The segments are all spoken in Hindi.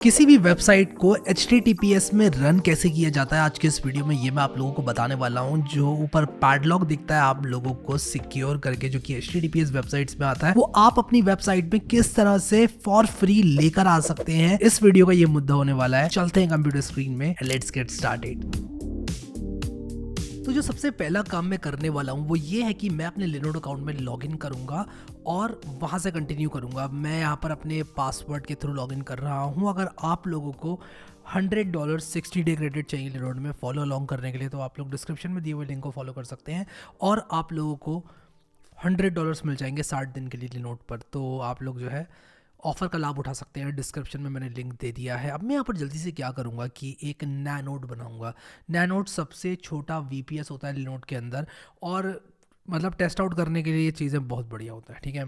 किसी भी वेबसाइट को HTTPS में रन कैसे किया जाता है आज के इस वीडियो में ये मैं आप लोगों को बताने वाला हूं। जो ऊपर पैडलॉक दिखता है आप लोगों को सिक्योर करके जो कि HTTPS वेबसाइट्स में आता है वो आप अपनी वेबसाइट में किस तरह से फॉर फ्री लेकर आ सकते हैं। इस वीडियो का ये मुद्दा होने वाला है। चलते हैं कंप्यूटर स्क्रीन में, लेट्स गेट स्टार्टेड। तो जो सबसे पहला काम मैं करने वाला हूँ वो ये है कि मैं अपने लिनोड अकाउंट में लॉगिन करूँगा और वहाँ से कंटिन्यू करूँगा। मैं यहाँ पर अपने पासवर्ड के थ्रू लॉगिन कर रहा हूँ। अगर आप लोगों को $100 60 डे क्रेडिट चाहिए लिनोड में फॉलो अलॉन्ग करने के लिए तो आप लोग डिस्क्रिप्शन में दिए हुए लिंक को फॉलो कर सकते हैं और आप लोगों को $100 मिल जाएंगे 60 दिन के लिए लिनोड पर। तो आप लोग जो है ऑफ़र का लाभ उठा सकते हैं। डिस्क्रिप्शन में मैंने लिंक दे दिया है। अब मैं यहाँ पर जल्दी से क्या करूँगा कि एक नैनोड बनाऊँगा। नैनोड सबसे छोटा VPS होता है लिनोड के अंदर और मतलब टेस्ट आउट करने के लिए ये चीज़ें बहुत बढ़िया होता है। ठीक है,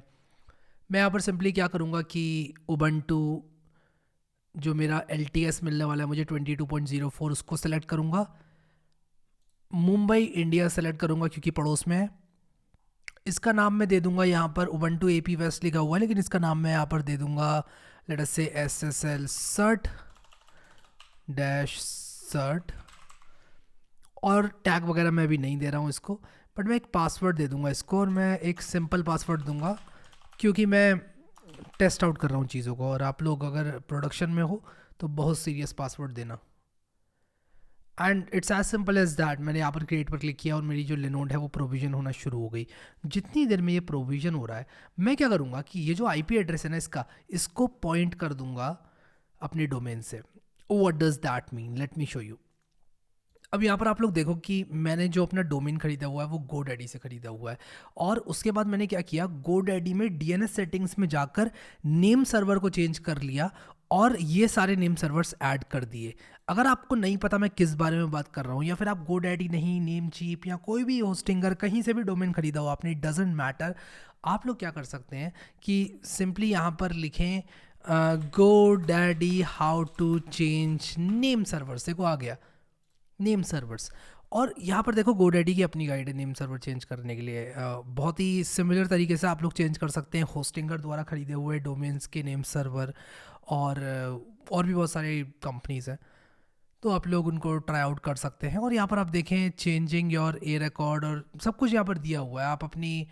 मैं यहाँ पर सिंपली क्या करूँगा कि उबंटू जो मेरा LTS मिलने वाला है मुझे 22.04 उसको सेलेक्ट करूँगा। मुंबई इंडिया सेलेक्ट करूँगा क्योंकि पड़ोस में है। इसका नाम मैं दे दूंगा यहाँ पर उबंटू AP वेस्ट लिखा हुआ है लेकिन इसका नाम मैं यहाँ पर दे दूंगा लेट अस से SSL cert डैश cert और टैग वगैरह मैं अभी नहीं दे रहा हूँ इसको, बट मैं एक पासवर्ड दे दूंगा इसको और मैं एक सिंपल पासवर्ड दूंगा क्योंकि मैं टेस्ट आउट कर रहा हूँ चीज़ों को। और आप लोग अगर प्रोडक्शन में हो तो बहुत सीरियस पासवर्ड देना। And it's as simple as that. मैंने यहाँ पर क्रिएट पर क्लिक किया और मेरी जो लिनोड है वो प्रोविजन होना शुरू हो गई। जितनी देर में ये प्रोविजन हो रहा है मैं क्या करूँगा कि ये जो IP एड्रेस है ना इसको पॉइंट कर दूंगा अपने डोमेन से। What does that mean, let me show you. अब यहाँ पर आप लोग देखो कि मैंने जो अपना डोमेन खरीदा हुआ है वो GoDaddy से खरीदा हुआ है और उसके बाद मैंने क्या किया GoDaddy में DNS सेटिंग्स में जाकर नेम सर्वर को चेंज कर लिया और ये सारे नेम सर्वर्स ऐड कर दिए। अगर आपको नहीं पता मैं किस बारे में बात कर रहा हूँ या फिर आप GoDaddy नहीं, नेमचीप या कोई भी होस्टिंगर कहीं से भी डोमेन खरीदा हो आपने, डजेंट मैटर, आप लोग क्या कर सकते हैं कि सिंपली यहाँ पर लिखें GoDaddy how to change name servers. देखो आ गया नेम सर्वर्स और यहाँ पर देखो GoDaddy की अपनी गाइड है नेम सर्वर चेंज करने के लिए। बहुत ही सिमिलर तरीके से आप लोग चेंज कर सकते हैं होस्टिंगर द्वारा खरीदे हुए डोमेन्स के नेम सर्वर और भी बहुत सारी कंपनीज हैं तो आप लोग उनको ट्राई आउट कर सकते हैं। और यहाँ पर आप देखें चेंजिंग योर ए रिकॉर्ड और सब कुछ यहाँ पर दिया हुआ है। आप अपनी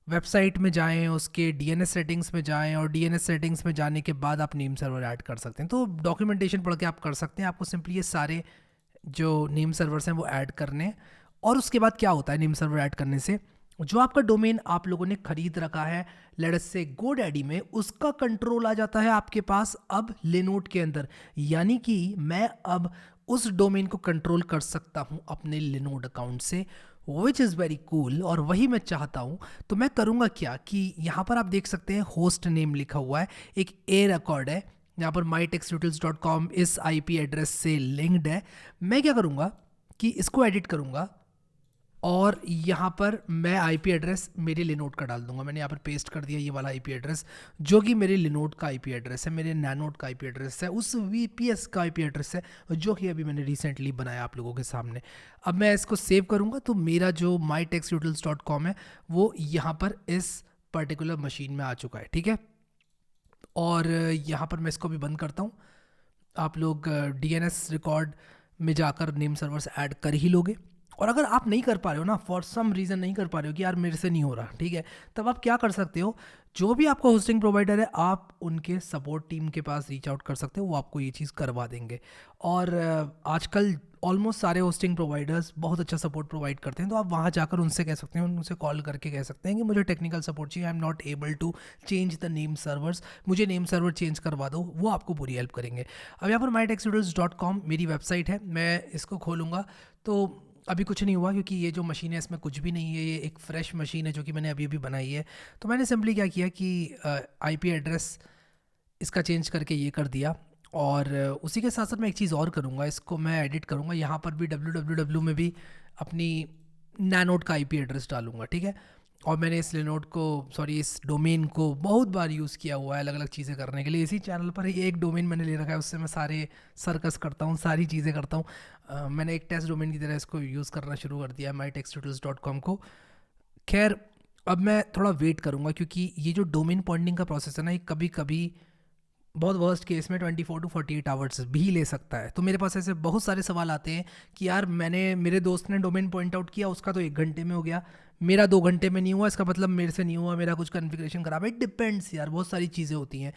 वेबसाइट में जाएं, उसके DNS सेटिंग्स में जाएं और DNS सेटिंग्स में जाने के बाद आप नेम सर्वर ऐड कर सकते हैं। तो डॉक्यूमेंटेशन पढ़ के आप कर सकते हैं। आपको सिंपली ये सारे जो नेम सर्वर्स हैं वो ऐड करने और उसके बाद क्या होता है नेम सर्वर ऐड करने से जो आपका डोमेन आप लोगों ने खरीद रखा है लेट अस से GoDaddy में, उसका कंट्रोल आ जाता है आपके पास अब लिनोड के अंदर। यानी कि मैं अब उस डोमेन को कंट्रोल कर सकता हूं अपने लिनोड अकाउंट से, विच इज़ वेरी कूल। और वही मैं चाहता हूं। तो मैं करूंगा क्या कि यहाँ पर आप देख सकते हैं होस्ट नेम लिखा हुआ है, एक ए रिकॉर्ड है यहाँ पर mytechtutorials.com इस IP एड्रेस से लिंक्ड है। मैं क्या करूँगा कि इसको एडिट करूँगा और यहाँ पर मैं IP एड्रेस मेरे लिनोड का डाल दूंगा। मैंने यहाँ पर पेस्ट कर दिया ये वाला IP एड्रेस जो कि मेरे लिनोड का IP एड्रेस है, मेरे नैनोड का IP एड्रेस है, उस VPS का IP एड्रेस है जो कि अभी मैंने रिसेंटली बनाया आप लोगों के सामने। अब मैं इसको सेव करूँगा तो मेरा जो mytechtutorials.com है वो यहाँ पर इस पर्टिकुलर मशीन में आ चुका है। ठीक है, और यहाँ पर मैं इसको भी बंद करता हूँ। आप लोग DNS रिकॉर्ड में जाकर नेम सर्वर्स ऐड कर ही लोगे। और अगर आप नहीं कर पा रहे हो ना, फॉर सम रीज़न नहीं कर पा रहे हो कि यार मेरे से नहीं हो रहा, ठीक है, तब आप क्या कर सकते हो, जो भी आपका होस्टिंग प्रोवाइडर है आप उनके सपोर्ट टीम के पास रीच आउट कर सकते हो, वो आपको ये चीज़ करवा देंगे। और आजकल ऑलमोस्ट सारे होस्टिंग प्रोवाइडर्स बहुत अच्छा सपोर्ट प्रोवाइड करते हैं तो आप वहाँ जाकर उनसे कह सकते हैं, उनसे कॉल करके कह सकते हैं कि मुझे टेक्निकल सपोर्ट चाहिए, I am not able to change the name servers, मुझे नेम सर्वर चेंज करवा दो। वो आपको पूरी हेल्प करेंगे। अब यहाँ पर mytechtutorials.com मेरी वेबसाइट है, मैं इसको खोलूँगा तो अभी कुछ नहीं हुआ क्योंकि ये जो मशीन है इसमें कुछ भी नहीं है, ये एक फ्रेश मशीन है जो कि मैंने अभी अभी बनाई है। तो मैंने सिंपली क्या किया कि IP एड्रेस इसका चेंज करके ये कर दिया और उसी के साथ साथ मैं एक चीज़ और करूँगा, इसको मैं एडिट करूँगा। यहाँ पर भी www में भी अपनी नैनोड का IP एड्रेस डालूँगा। ठीक है, और मैंने इस लिनोड को इस डोमेन को बहुत बार यूज़ किया हुआ है अलग अलग चीज़ें करने के लिए। इसी चैनल पर ये एक डोमेन मैंने ले रखा है, उससे मैं सारे सर्कस करता हूँ, सारी चीज़ें करता हूँ। मैंने एक टेस्ट डोमेन की तरह इसको यूज़ करना शुरू कर दिया है mytechtutorials.com को। खैर अब मैं थोड़ा वेट करूँगा क्योंकि ये जो डोमेन पॉइंटिंग का प्रोसेस है ना, ये कभी कभी बहुत वर्स्ट केस में 24 to 48 आवर्स भी ले सकता है। तो मेरे पास ऐसे बहुत सारे सवाल आते हैं कि यार मेरे दोस्त ने डोमेन पॉइंट आउट किया, उसका तो 1 घंटे में हो गया, मेरा 2 घंटे में नहीं हुआ, इसका मतलब मेरे से नहीं हुआ, मेरा कुछ कॉन्फ़िगरेशन खराब है। इट डिपेंड्स यार, बहुत सारी चीज़ें होती हैं।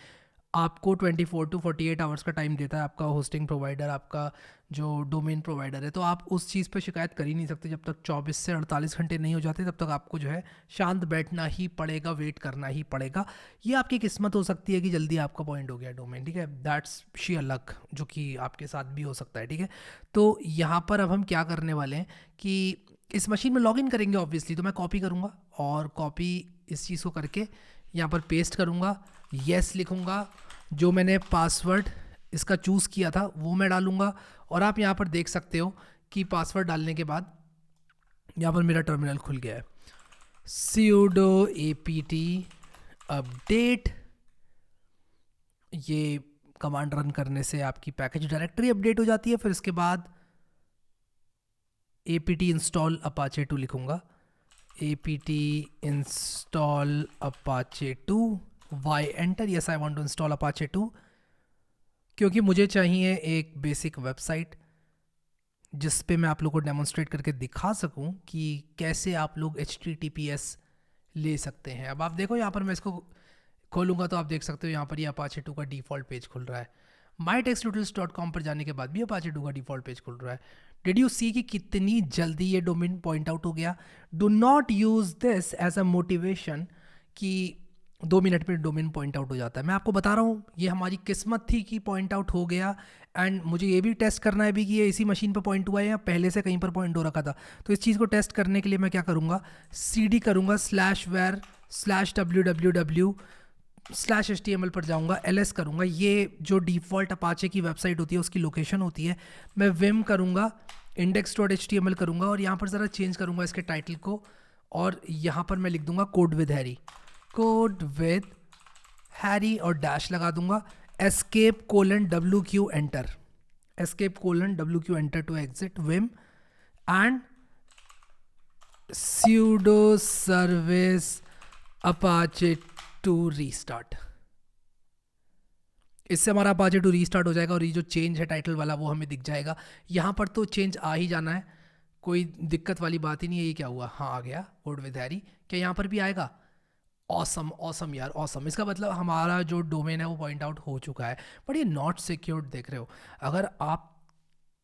आपको 24 to 48 आवर्स का टाइम देता है आपका होस्टिंग प्रोवाइडर, आपका जो डोमेन प्रोवाइडर है। तो आप उस चीज़ पे शिकायत कर ही नहीं सकते जब तक 24 से 48 घंटे नहीं हो जाते, तब तक आपको जो है शांत बैठना ही पड़ेगा, वेट करना ही पड़ेगा। ये आपकी किस्मत हो सकती है कि जल्दी आपका पॉइंट हो गया डोमेन, ठीक है, दैट्स शेयर लक, जो कि आपके साथ भी हो सकता है, ठीक है। तो यहाँ पर अब हम क्या करने वाले हैं कि इस मशीन में लॉगिन करेंगे ऑब्वियसली। तो मैं कॉपी करूँगा और कॉपी इस चीज़ को करके यहाँ पर पेस्ट करूँगा, येस लिखूँगा, जो मैंने पासवर्ड इसका चूज़ किया था वो मैं डालूँगा। और आप यहाँ पर देख सकते हो कि पासवर्ड डालने के बाद यहाँ पर मेरा टर्मिनल खुल गया है। sudo apt अपडेट, ये कमांड रन करने से आपकी पैकेज डायरेक्टरी अपडेट हो जाती है। फिर इसके बाद apt इंस्टॉल अपाचे 2 लिखूँगा, apt install Apache 2, Y enter, yes I want to install Apache 2, क्योंकि मुझे चाहिए एक बेसिक वेबसाइट जिस पे मैं आप लोगों को डेमोन्स्ट्रेट करके दिखा सकूं कि कैसे आप लोग HTTPS ले सकते हैं। अब आप देखो यहाँ पर मैं इसको खोलूँगा तो आप देख सकते हो यहाँ पर ये अपाचे 2 का डिफ़ॉल्ट पेज खुल रहा है। mytextutorials.com पर जाने के बाद भी अपाचे 2 का डिफ़ॉल्ट पेज खुल रहा है। डिड यू सी कि कितनी जल्दी ये डोमेन पॉइंट आउट हो गया? Do not use this as a motivation कि 2 मिनट में डोमेन पॉइंट आउट हो जाता है। मैं आपको बता रहा हूँ ये हमारी किस्मत थी कि पॉइंट आउट हो गया, एंड मुझे ये भी टेस्ट करना है भी कि ये इसी मशीन पर पॉइंट हुआ है या पहले से कहीं पर पॉइंट हो रखा था। तो इस चीज़ को टेस्ट करने के लिए मैं क्या करूँगा, cd करूँगा /var/www/html पर जाऊँगा, ls करूँगा, ये जो डिफ़ॉल्ट अपाचे की वेबसाइट होती है उसकी लोकेशन होती है। मैं vim करूँगा, index.html करूँगा और यहाँ पर ज़रा चेंज करूँगा इसके टाइटल को, और यहाँ पर मैं लिख दूँगा कोड विद हैरी और डैश लगा दूंगा, escape:wq enter, escape:wq enter to exit Vim, and sudo service apache 2 restart. इससे हमारा अपाचे 2 रीस्टार्ट हो जाएगा और ये जो चेंज है टाइटल वाला वो हमें दिख जाएगा। यहाँ पर तो चेंज आ ही जाना है, कोई दिक्कत वाली बात ही नहीं है। ये क्या हुआ, हाँ आ गया कोड विद हैरी, क्या यहाँ पर भी आएगा? ऑसम ऑसम यार ऑसम, इसका मतलब हमारा जो डोमेन है वो पॉइंट आउट हो चुका है। बट ये नॉट सिक्योर्ड देख रहे हो। अगर आप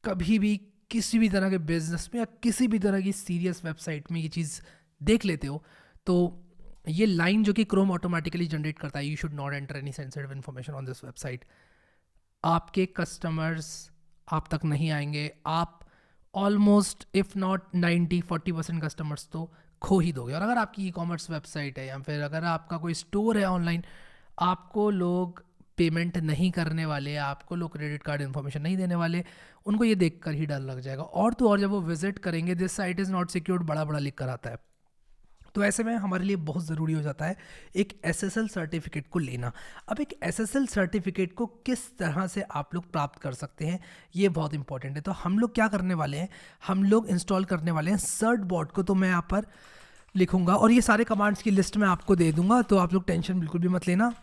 कभी भी किसी भी तरह के बिजनेस में या किसी भी तरह की सीरियस वेबसाइट में ये चीज़ देख लेते हो तो ये लाइन जो कि क्रोम ऑटोमेटिकली जनरेट करता है, you should not enter any sensitive information on this website, आपके कस्टमर्स आप तक नहीं आएंगे। आप ऑलमोस्ट इफ़ नॉट 90-40% कस्टमर्स तो खो ही दोगे। और अगर आपकी ई कॉमर्स वेबसाइट है या फिर अगर आपका कोई स्टोर है ऑनलाइन, आपको लोग पेमेंट नहीं करने वाले, आपको लोग क्रेडिट कार्ड इन्फॉर्मेशन नहीं देने वाले, उनको ये देखकर ही डर लग जाएगा। और तो और जब वो विजिट करेंगे, this site is not secured बड़ा बड़ा लिख कर आता है। तो ऐसे में हमारे लिए बहुत ज़रूरी हो जाता है एक SSL सर्टिफिकेट को लेना। अब एक SSL सर्टिफिकेट को किस तरह से आप लोग प्राप्त कर सकते हैं, ये बहुत इंपॉर्टेंट है। तो हम लोग क्या करने वाले हैं, हम लोग इंस्टॉल करने वाले हैं certbot को। तो मैं यहाँ पर लिखूंगा और ये सारे कमांड्स की लिस्ट मैं आपको दे दूंगा, तो आप लोग टेंशन बिल्कुल भी मत लेना।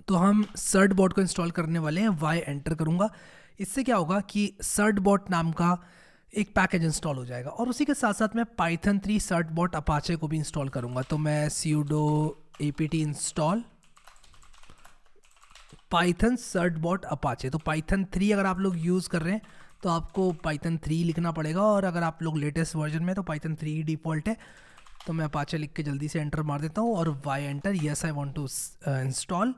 तो हम certbot को इंस्टॉल करने वाले हैं, वाई एंटर करूंगा। इससे क्या होगा कि certbot नाम का एक पैकेज इंस्टॉल हो जाएगा और उसी के साथ साथ मैं Python 3 certbot अपाचे को भी इंस्टॉल करूंगा। तो मैं sudo apt install Python certbot Apache. तो Python 3 अगर आप लोग यूज़ कर रहे हैं तो आपको Python 3 लिखना पड़ेगा, और अगर आप लोग लेटेस्ट वर्जन में तो Python 3 ही डिफ़ॉल्ट है। तो मैं अपाचे लिख के जल्दी से एंटर मार देता हूँ और Y enter, yes I want to install.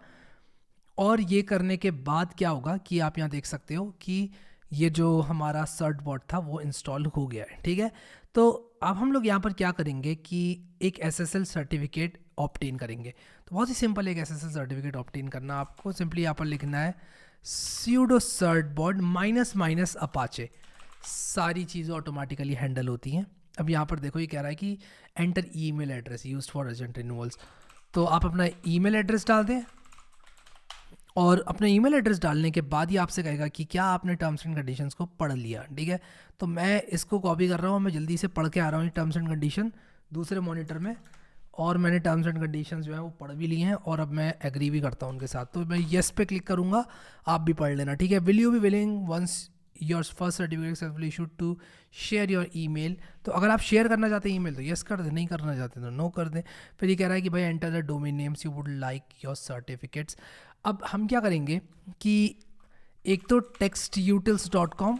और ये करने के बाद क्या होगा कि आप यहाँ देख सकते हो कि ये जो हमारा certbot था वो इंस्टॉल हो गया है, ठीक है। तो अब हम लोग यहाँ पर क्या करेंगे कि एक SSL सर्टिफिकेट ऑब्टेन करेंगे। तो बहुत ही सिंपल एक SSL सर्टिफिकेट ऑब्टेन करना, आपको सिंपली यहाँ पर लिखना है sudo certbot --- सारी चीज़ें ऑटोमेटिकली हैंडल होती हैं। अब यहाँ पर देखो ये कह रहा है कि enter email address used for urgent renewals. तो आप अपना ईमेल एड्रेस डाल दें और अपने ईमेल एड्रेस डालने के बाद ही आपसे कहेगा कि क्या आपने टर्म्स एंड कंडीशंस को पढ़ लिया, ठीक है। तो मैं इसको कॉपी कर रहा हूँ, मैं जल्दी से पढ़ के आ रहा हूँ टर्म्स एंड कंडीशन दूसरे मॉनिटर में, और मैंने टर्म्स एंड कंडीशंस जो है वो पढ़ भी लिए हैं और अब मैं एग्री भी करता हूँ उनके साथ। तो मैं येस पे क्लिक करूँगा, आप भी पढ़ लेना, ठीक है। Will you be willing once your first certificate successfully issued to share your email. तो अगर आप शेयर करना चाहते हैं ईमेल तो येस कर दें, नहीं करना चाहते तो नो कर दें। फिर ये कह रहा है कि भाई enter the domain names you would like your certificates. अब हम क्या करेंगे कि एक तो textutils.com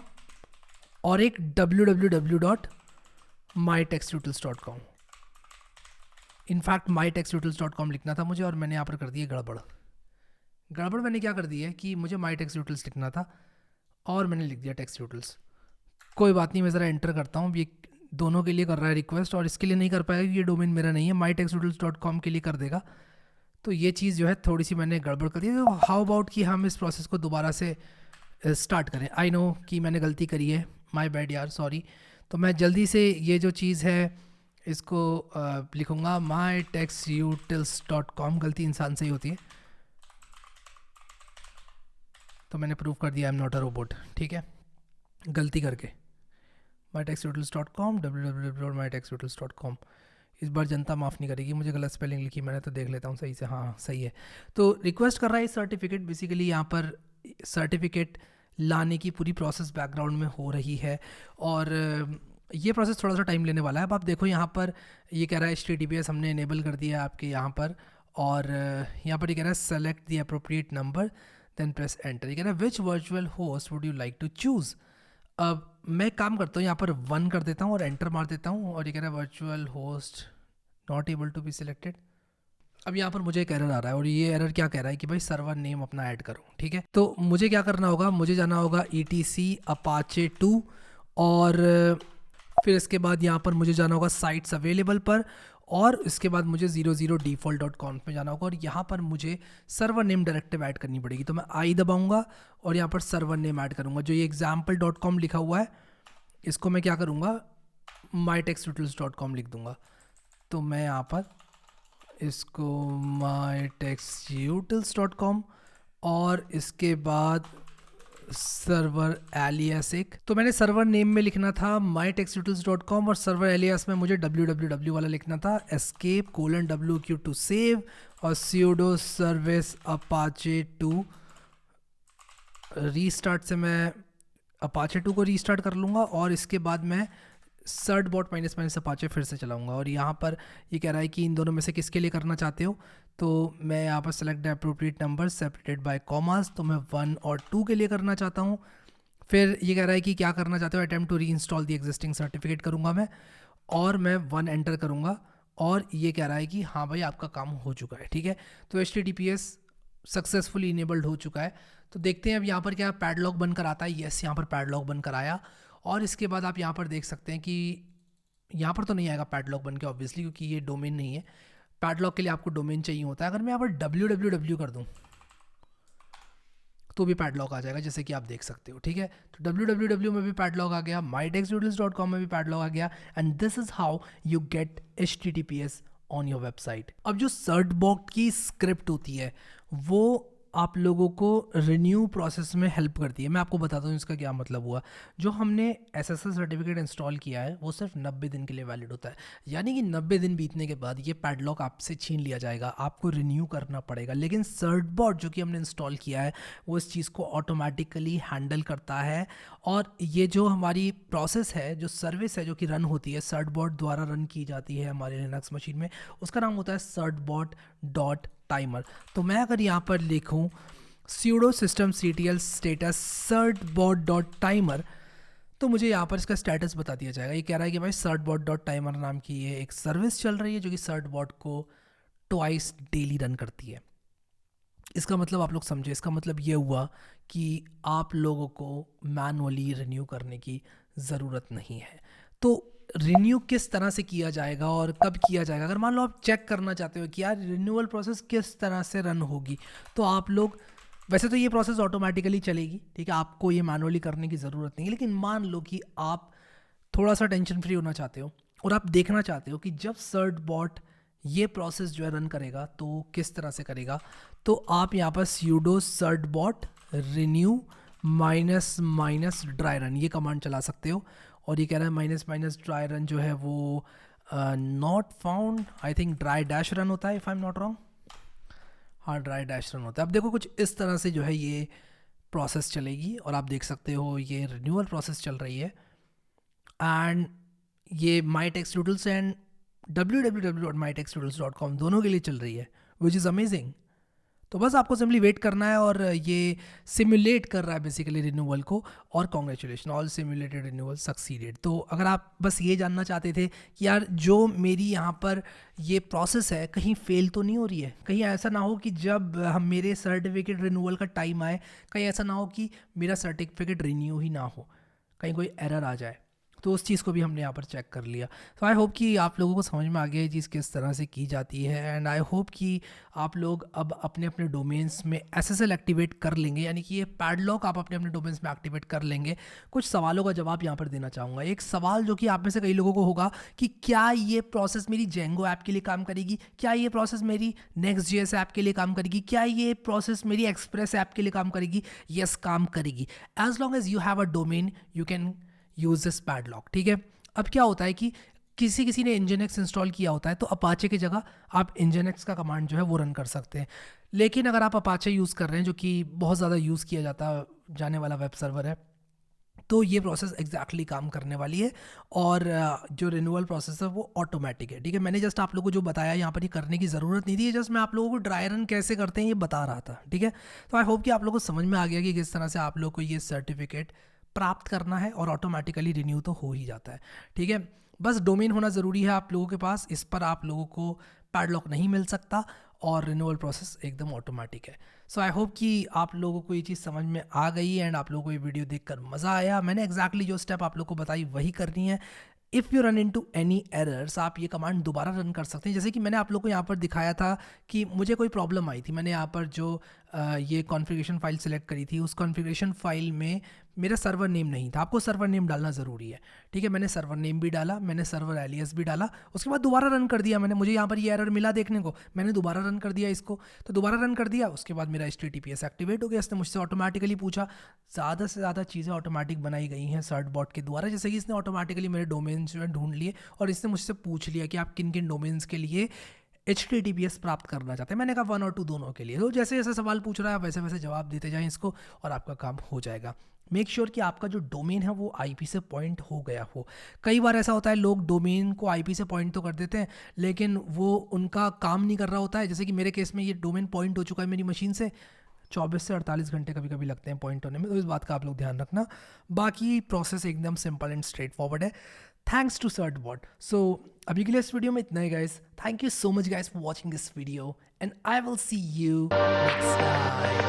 और एक www.mytextutils.com। इनफैक्ट mytextutils.com लिखना था मुझे और मैंने यहाँ पर कर दिया गड़बड़ मैंने क्या कर दिया है कि मुझे mytextutils लिखना था और मैंने लिख दिया textutils। कोई बात नहीं, मैं ज़रा एंटर करता हूँ। ये दोनों के लिए कर रहा है रिक्वेस्ट और इसके लिए नहीं कर पाएगा क्योंकि ये डोमेन मेरा नहीं है, mytextutils.com के लिए कर देगा। तो ये चीज़ जो है थोड़ी सी मैंने गड़बड़ कर दी। तो हाउ अबाउट कि हम इस प्रोसेस को दोबारा से स्टार्ट करें। आई नो कि मैंने गलती करी है, माय बैड यार, सॉरी। तो मैं जल्दी से ये जो चीज़ है इसको लिखूँगा mytextutils.com। गलती इंसान से ही होती है, तो मैंने प्रूव कर दिया आई एम नॉट अ रोबोट, ठीक है, गलती करके। mytextutils.com www.mytextutils.com। इस बार जनता माफ़ नहीं करेगी, मुझे गलत स्पेलिंग लिखी मैंने, तो देख लेता हूँ सही से। हाँ सही है। तो रिक्वेस्ट कर रहा है सर्टिफिकेट, बेसिकली यहाँ पर सर्टिफिकेट लाने की पूरी प्रोसेस बैकग्राउंड में हो रही है और ये प्रोसेस थोड़ा सा टाइम लेने वाला है। अब आप देखो यहाँ पर ये कह रहा है HTTPS हमने इनेबल कर दिया है आपके यहाँ पर, और यहाँ पर ये कह रहा है select the appropriate number then press enter. ये कह रहा है which virtual host would you like to choose. अब मैं काम करता हूँ यहाँ पर 1 कर देता हूँ और एंटर मार देता हूँ और ये कह रहा है virtual host not able to be selected. अब यहाँ पर मुझे एक एरर आ रहा है और ये एरर क्या कह रहा है कि भाई सर्वर नेम अपना ऐड करो, ठीक है। तो मुझे क्या करना होगा, मुझे जाना होगा ETC Apache 2 और फिर इसके बाद यहाँ पर मुझे जाना होगा साइट्स अवेलेबल पर और इसके बाद मुझे 00default.conf में जाना होगा और यहाँ पर मुझे सर्वर नेम डायरेक्टिव ऐड करनी पड़ेगी। तो मैं I दबाऊँगा और यहाँ पर सर्वर नेम ऐड करूँगा। जो ये example.com लिखा हुआ है इसको मैं क्या करूँगा mytextutils.com लिख दूँगा। तो मैं यहाँ पर इसको mytextutils.com और इसके बाद सर्वर एलियास एक, तो मैंने सर्वर नेम में लिखना था mytextutils.com और सर्वर एलियास में मुझे www वाला लिखना था escape::wq टू सेव और sudo service apache 2 रीस्टार्ट से मैं Apache 2 को रीस्टार्ट कर लूँगा और इसके बाद मैं certbot -- Apache फिर से चलाऊँगा। और यहाँ पर ये कह रहा है कि इन दोनों में से किसके लिए करना चाहते हो, तो मैं यहाँ पर select the appropriate number separated by commas, तो मैं 1 और 2 के लिए करना चाहता हूँ। फिर ये कह रहा है कि क्या करना चाहते हो, attempt to reinstall the existing certificate करूँगा मैं और मैं 1 एंटर करूँगा और ये कह रहा है कि हाँ भाई आपका काम हो चुका है, ठीक है। तो HTTPS सक्सेसफुली इनेबल्ड हो चुका है। तो देखते हैं अब यहाँ पर क्या पैडलॉक बनकर आता है। यस, यहाँ पर पैडलॉक बनकर आया और इसके बाद आप यहाँ पर देख सकते हैं कि यहाँ पर तो नहीं आएगा पैडलॉक बन के ऑब्वियसली, क्योंकि ये डोमेन नहीं है। पैडलॉक के लिए आपको डोमेन चाहिए होता है। अगर मैं यहाँ पर www कर दूँ तो भी पैडलॉक आ जाएगा, जैसे कि आप देख सकते हो, ठीक है। तो www में भी पैडलॉक आ गया, mytextutils.com में भी पैडलॉक आ गया and this is how you get HTTPS on your website. अब जो certbot की स्क्रिप्ट होती है वो आप लोगों को रिन्यू प्रोसेस में हेल्प करती है। मैं आपको बताता हूँ इसका क्या मतलब हुआ। जो हमने SSL सर्टिफिकेट इंस्टॉल किया है वो सिर्फ 90 दिन के लिए वैलिड होता है, यानी कि 90 दिन बीतने के बाद ये पैडलॉक आपसे छीन लिया जाएगा, आपको रिन्यू करना पड़ेगा। लेकिन certbot जो कि हमने इंस्टॉल किया है वो इस चीज़ को ऑटोमेटिकली हैंडल करता है और ये जो हमारी प्रोसेस है, जो सर्विस है जो कि रन होती है certbot द्वारा रन की जाती है हमारे लिनक्स मशीन में, उसका नाम होता है certbot.timer। तो मैं अगर यहाँ पर लिखूँ sudo systemctl status certbot.timer तो मुझे यहाँ पर इसका स्टेटस बता दिया जाएगा। ये कह रहा है कि भाई certbot.timer नाम की ये एक सर्विस चल रही है जो कि certbot को ट्वाइस डेली रन करती है। इसका मतलब आप लोग समझे, इसका मतलब ये हुआ कि आप लोगों को मैनुअली रिन्यू करने की ज़रूरत नहीं है। तो रिन्यू किस तरह से किया जाएगा और कब किया जाएगा, अगर मान लो आप चेक करना चाहते हो कि यार रिन्यूअल प्रोसेस किस तरह से रन होगी, तो आप लोग, वैसे तो ये प्रोसेस ऑटोमेटिकली चलेगी, ठीक है, आपको ये मैनुअली करने की ज़रूरत नहीं है। लेकिन मान लो कि आप थोड़ा सा टेंशन फ्री होना चाहते हो और आप देखना चाहते हो कि जब certbot ये प्रोसेस जो है रन करेगा तो किस तरह से करेगा, तो आप यहाँ पर sudo certbot renew -- dry run ये कमांड चला सकते हो। और ये कह रहा है -- dry run जो है वो not found, I think dry dash run होता है, if I am not wrong. हाँ, ड्राई डैश रन होता है। अब देखो कुछ इस तरह से जो है ये प्रोसेस चलेगी और आप देख सकते हो ये रिन्यूअल प्रोसेस चल रही है। एंड ये माई टेक्स्ट टूडल्स एंड www.mytextdoodles.com दोनों के लिए चल रही है, विच इज़ अमेजिंग। तो बस आपको सिंपली वेट करना है और ये सिमुलेट कर रहा है बेसिकली रिन्यूअल को। और congratulation, all simulated renewal succeeded. तो अगर आप बस ये जानना चाहते थे कि यार जो मेरी यहाँ पर ये प्रोसेस है कहीं फेल तो नहीं हो रही है, कहीं ऐसा ना हो कि जब हम मेरे सर्टिफिकेट रिन्यूअल का टाइम आए कहीं ऐसा ना हो कि मेरा सर्टिफिकेट रिन्यू ही ना हो, कहीं कोई एरर आ जाए, तो उस चीज़ को भी हमने यहाँ पर चेक कर लिया। तो आई होप कि आप लोगों को समझ में आ गया ये चीज़ किस तरह से की जाती है। एंड आई होप कि आप लोग अब अपने अपने डोमेन्स में SSL एक्टिवेट कर लेंगे, यानी कि ये पैडलॉक आप अपने अपने डोमेन्स में एक्टिवेट कर लेंगे। कुछ सवालों का जवाब यहाँ पर देना चाहूँगा। एक सवाल जो कि आप में से कई लोगों को होगा कि क्या ये प्रोसेस मेरी जेंगो ऐप के लिए काम करेगी, क्या ये प्रोसेस मेरी Next.js ऐप के लिए काम करेगी, क्या ये प्रोसेस मेरी एक्सप्रेस ऐप के लिए काम करेगी? यस, काम करेगी। As long as you have a domain you can use this padlock, ठीक है। अब क्या होता है कि किसी ने Nginx इंस्टॉल किया होता है तो अपाचे की जगह आप Nginx का कमांड जो है वो रन कर सकते हैं। लेकिन अगर आप अपाचे यूज़ कर रहे हैं जो कि बहुत ज़्यादा यूज़ किया जाने वाला वेब सर्वर है, तो ये प्रोसेस एग्जैक्टली काम करने वाली है। और जो रिन्यूअल प्रोसेस है वो ऑटोमेटिक है, ठीक है। मैंने जस्ट आप लोगों को जो बताया यहाँ पर ये करने की ज़रूरत नहीं थी, जस्ट मैं आप लोगों को ड्राई रन कैसे करते हैं ये बता रहा था, ठीक है। तो आई होप कि आप लोगों को समझ में आ गया कि किस तरह से आप लोग को ये सर्टिफिकेट प्राप्त करना है और ऑटोमेटिकली रिन्यू तो हो ही जाता है, ठीक है। बस डोमेन होना ज़रूरी है आप लोगों के पास, इस पर आप लोगों को पैडलॉक नहीं मिल सकता और रिन्यूअल प्रोसेस एकदम ऑटोमेटिक है। सो आई होप कि आप लोगों को ये चीज़ समझ में आ गई एंड आप लोगों को ये वीडियो देखकर मज़ा आया। मैंने एग्जैक्टली जो स्टेप आप लोगों को बताई वही करनी है। If you run into any errors, आप ये कमांड दोबारा रन कर सकते हैं। जैसे कि मैंने आप लोग को यहाँ पर दिखाया था कि मुझे कोई प्रॉब्लम आई थी, मैंने यहाँ पर जो ये कॉन्फ़िगरेशन फ़ाइल सेलेक्ट करी थी, उस कॉन्फ़िगरेशन फ़ाइल में मेरा सर्वर नेम नहीं था। आपको सर्वर नेम डालना ज़रूरी है, ठीक है। मैंने सर्वर नेम भी डाला, मैंने सर्वर एलियस भी डाला, उसके बाद दोबारा रन कर दिया। मुझे यहाँ पर ये एरर मिला देखने को, मैंने दोबारा रन कर दिया इसको, तो दोबारा रन कर दिया, उसके बाद मेरा HTTPS एक्टिवेट हो गया। इसने मुझसे ऑटोमेटिकली पूछा। ज़्यादा से ज़्यादा चीज़ें ऑटोमेटिक बनाई गई हैं सर्ट बॉट के द्वारा, जैसे कि इसने ऑटोमेटिकली मेरे डोमेन्स जो है ढूंढ लिए और इसने मुझसे पूछ लिया कि आप किन किन डोमेन्स के लिए HTTPS प्राप्त करना चाहते हैं। मैंने कहा 1 और 2 दोनों के लिए। तो जैसे जैसे सवाल पूछ रहा है वैसे वैसे जवाब देते जाएं इसको और आपका काम हो जाएगा। मेक श्योर कि आपका जो डोमेन है वो IP से पॉइंट हो गया हो। कई बार ऐसा होता है लोग डोमेन को IP से पॉइंट तो कर देते हैं लेकिन वो उनका काम नहीं कर रहा होता है। जैसे कि मेरे केस में ये डोमेन पॉइंट हो चुका है मेरी मशीन से, 24 से 48 घंटे कभी कभी लगते हैं पॉइंट होने में, तो इस बात का आप लोग ध्यान रखना। बाकी प्रोसेस एकदम सिंपल एंड स्ट्रेट फॉरवर्ड है, थैंक्स टू सर्टबॉट। सो अभी के लिए इस वीडियो में इतना ही guys. Thank you so much guys for watching this video and I will see you next time.